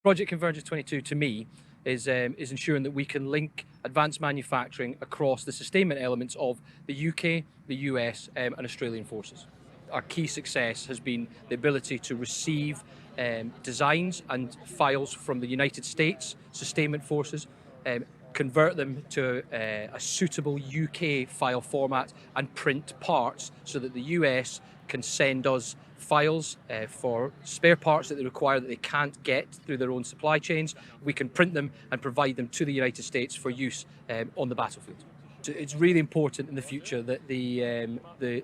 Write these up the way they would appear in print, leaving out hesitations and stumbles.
Project Convergence 22 to me is ensuring that we can link advanced manufacturing across the sustainment elements of the UK, the US, and Australian forces. Our key success has been the ability to receive designs and files from the United States sustainment forces, convert them to a suitable UK file format and print parts so that the US can send us files for spare parts that they require that they can't get through their own supply chains. We can print them and provide them to the United States for use on the battlefield. It's really important in the future that the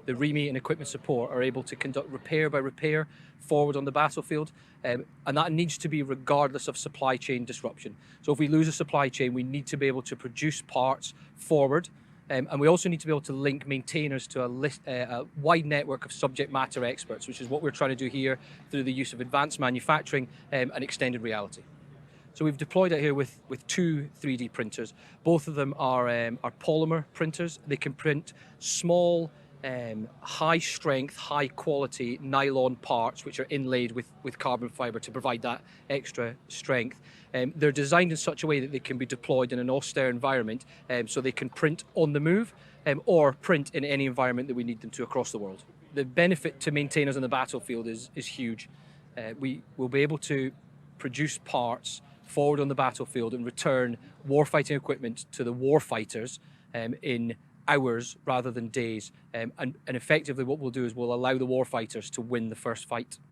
REME and equipment support are able to conduct repair by repair forward on the battlefield, and that needs to be regardless of supply chain disruption. So if we lose a supply chain, we need to be able to produce parts forward, and we also need to be able to link maintainers to a wide network of subject matter experts, which is what we're trying to do here through the use of advanced manufacturing and extended reality. So we've deployed it here with two 3D printers. Both of them are polymer printers. They can print small, high strength, high quality nylon parts which are inlaid with carbon fiber to provide that extra strength. They're designed in such a way that they can be deployed in an austere environment, so they can print on the move or print in any environment that we need them to across the world. The benefit to maintainers on the battlefield is huge. We will be able to produce parts forward on the battlefield and return warfighting equipment to the warfighters in hours rather than days. And effectively what we'll do is we'll allow the warfighters to win the first fight.